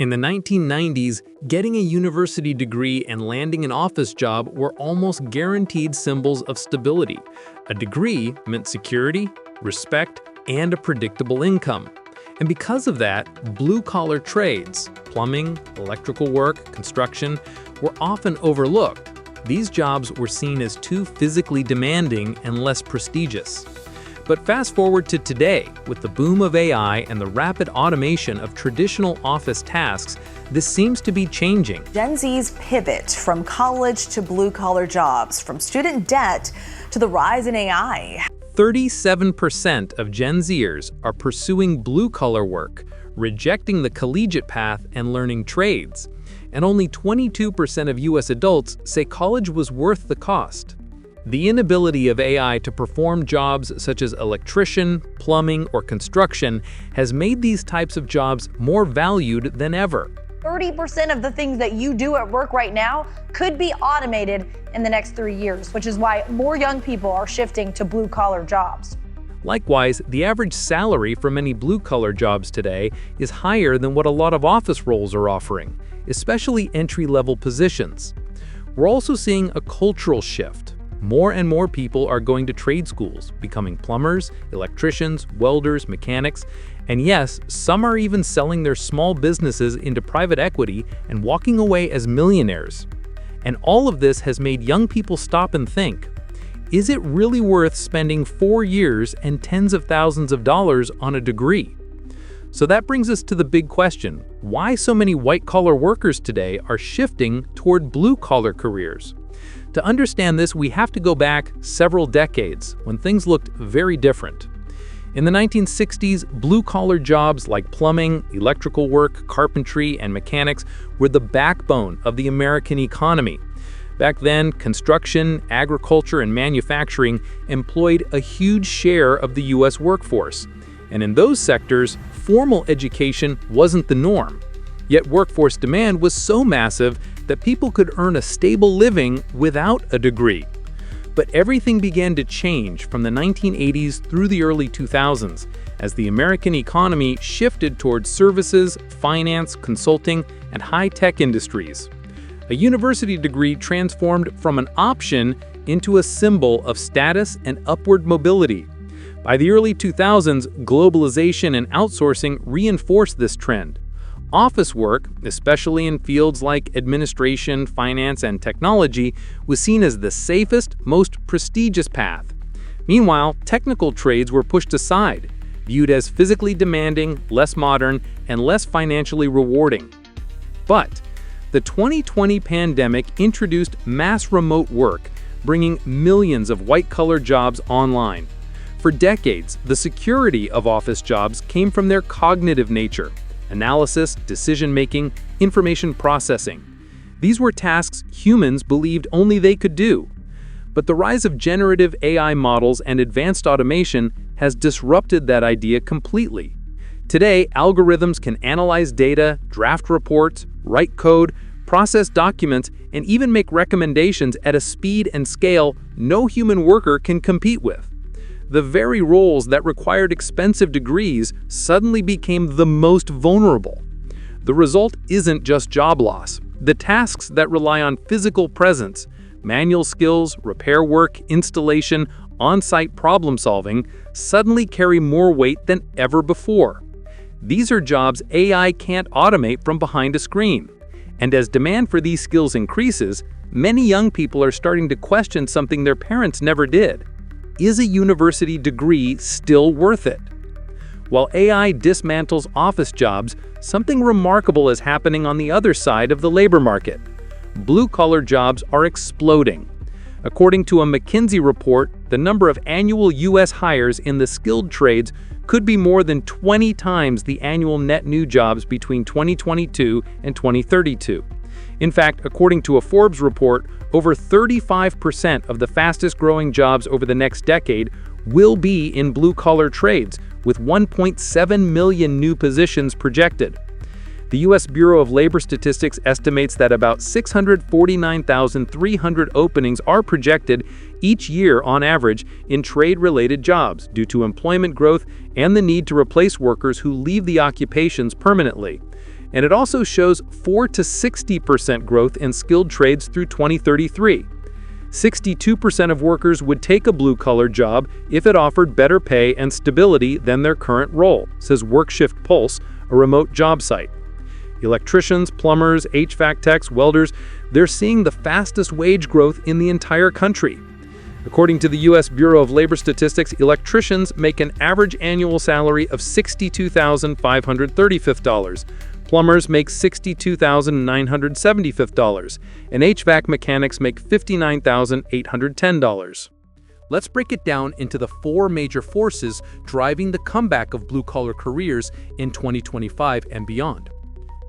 In the 1990s, getting a university degree and landing an office job were almost guaranteed symbols of stability. A degree meant security, respect, and a predictable income. And because of that, blue-collar trades, plumbing, electrical work, construction, were often overlooked. These jobs were seen as too physically demanding and less prestigious. But fast forward to today, with the boom of AI and the rapid automation of traditional office tasks, this seems to be changing. Gen Z's pivot from college to blue-collar jobs, from student debt to the rise in AI. 37% of Gen Zers are pursuing blue-collar work, rejecting the collegiate path and learning trades. And only 22% of U.S. adults say college was worth the cost. The inability of AI to perform jobs such as electrician, plumbing, or construction has made these types of jobs more valued than ever. 30% of the things that you do at work right now could be automated in the next 3 years, which is why more young people are shifting to blue-collar jobs. Likewise, the average salary for many blue-collar jobs today is higher than what a lot of office roles are offering, especially entry-level positions. We're also seeing a cultural shift. More and more people are going to trade schools, becoming plumbers, electricians, welders, mechanics, and yes, some are even selling their small businesses into private equity and walking away as millionaires. And all of this has made young people stop and think, is it really worth spending 4 years and tens of thousands of dollars on a degree? So that brings us to the big question, why so many white-collar workers today are shifting toward blue-collar careers? To understand this, we have to go back several decades when things looked very different. In the 1960s, blue-collar jobs like plumbing, electrical work, carpentry, and mechanics were the backbone of the American economy. Back then, construction, agriculture, and manufacturing employed a huge share of the U.S. workforce. And in those sectors, formal education wasn't the norm. Yet workforce demand was so massive that people could earn a stable living without a degree. But everything began to change from the 1980s through the early 2000s as the American economy shifted towards services, finance, consulting, and high-tech industries. A university degree transformed from an option into a symbol of status and upward mobility. By the early 2000s, globalization and outsourcing reinforced this trend. Office work, especially in fields like administration, finance, and technology, was seen as the safest, most prestigious path. Meanwhile, technical trades were pushed aside, viewed as physically demanding, less modern, and less financially rewarding. But the 2020 pandemic introduced mass remote work, bringing millions of white-collar jobs online. For decades, the security of office jobs came from their cognitive nature. Analysis, decision-making, information processing. These were tasks humans believed only they could do. But the rise of generative AI models and advanced automation has disrupted that idea completely. Today, algorithms can analyze data, draft reports, write code, process documents, and even make recommendations at a speed and scale no human worker can compete with. The very roles that required expensive degrees suddenly became the most vulnerable. The result isn't just job loss. The tasks that rely on physical presence, manual skills, repair work, installation, on-site problem solving, suddenly carry more weight than ever before. These are jobs AI can't automate from behind a screen. And as demand for these skills increases, many young people are starting to question something their parents never did. Is a university degree still worth it? While AI dismantles office jobs, something remarkable is happening on the other side of the labor market. Blue-collar jobs are exploding. According to a McKinsey report, the number of annual U.S. hires in the skilled trades could be more than 20 times the annual net new jobs between 2022 and 2032. In fact, according to a Forbes report, over 35% of the fastest-growing jobs over the next decade will be in blue-collar trades, with 1.7 million new positions projected. The U.S. Bureau of Labor Statistics estimates that about 649,300 openings are projected each year on average in trade-related jobs due to employment growth and the need to replace workers who leave the occupations permanently. and it also shows 4 to 60% growth in skilled trades through 2033. 62% of workers would take a blue-collar job if it offered better pay and stability than their current role, says WorkShift Pulse, a remote job site. Electricians, plumbers, HVAC techs, welders, they're seeing the fastest wage growth in the entire country. According to the U.S. Bureau of Labor Statistics, electricians make an average annual salary of $62,535. Plumbers make $62,975, and HVAC mechanics make $59,810. Let's break it down into the 4 major forces driving the comeback of blue-collar careers in 2025 and beyond.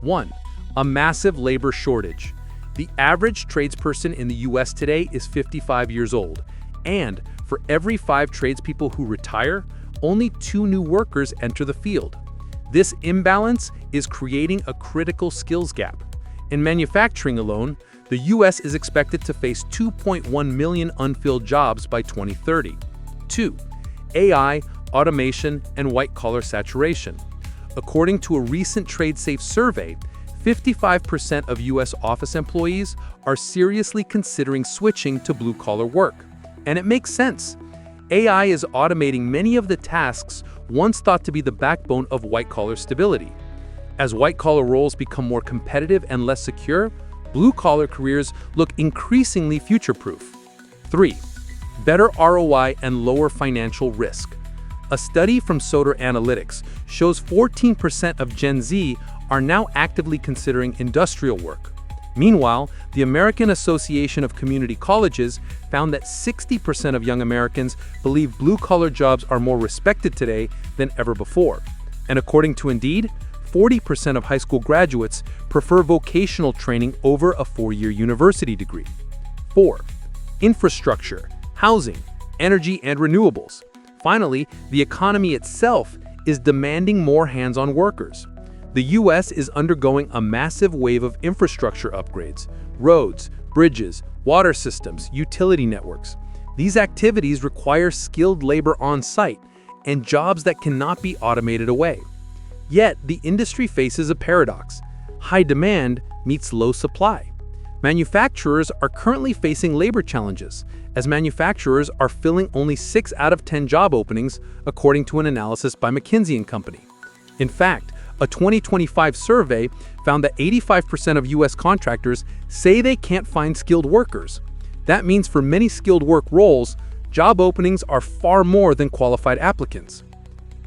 1. A massive labor shortage. The average tradesperson in the U.S. today is 55 years old, and for every 5 tradespeople who retire, only 2 new workers enter the field. This imbalance is creating a critical skills gap. In manufacturing alone, the U.S. is expected to face 2.1 million unfilled jobs by 2030. 2. AI, automation, and white-collar saturation. According to a recent TradeSafe survey, 55% of U.S. office employees are seriously considering switching to blue-collar work. And it makes sense. AI is automating many of the tasks once thought to be the backbone of white-collar stability. As white-collar roles become more competitive and less secure, blue-collar careers look increasingly future-proof. 3. Better ROI and lower financial risk. A study from Soder Analytics shows 14% of Gen Z are now actively considering industrial work. Meanwhile, the American Association of Community Colleges found that 60% of young Americans believe blue-collar jobs are more respected today than ever before. And according to Indeed, 40% of high school graduates prefer vocational training over a 4-year university degree. 4. Infrastructure, housing, energy, and renewables. Finally, the economy itself is demanding more hands-on workers. The U.S. is undergoing a massive wave of infrastructure upgrades: roads, bridges, water systems, utility networks. These activities require skilled labor on site and jobs that cannot be automated away. Yet, the industry faces a paradox. High demand meets low supply. Manufacturers are currently facing labor challenges, as manufacturers are filling only 6 out of 10 job openings, according to an analysis by McKinsey & Company. In fact, a 2025 survey found that 85% of U.S. contractors say they can't find skilled workers. That means for many skilled work roles, job openings are far more than qualified applicants.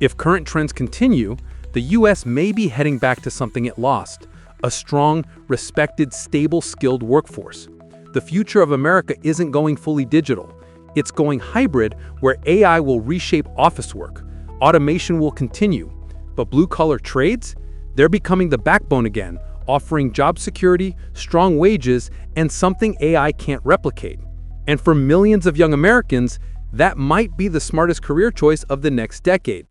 If current trends continue, the U.S. may be heading back to something it lost: a strong, respected, stable, skilled workforce. The future of America isn't going fully digital. It's going hybrid, where AI will reshape office work, automation will continue, but blue-collar trades? They're becoming the backbone again, offering job security, strong wages, and something AI can't replicate. And for millions of young Americans, that might be the smartest career choice of the next decade.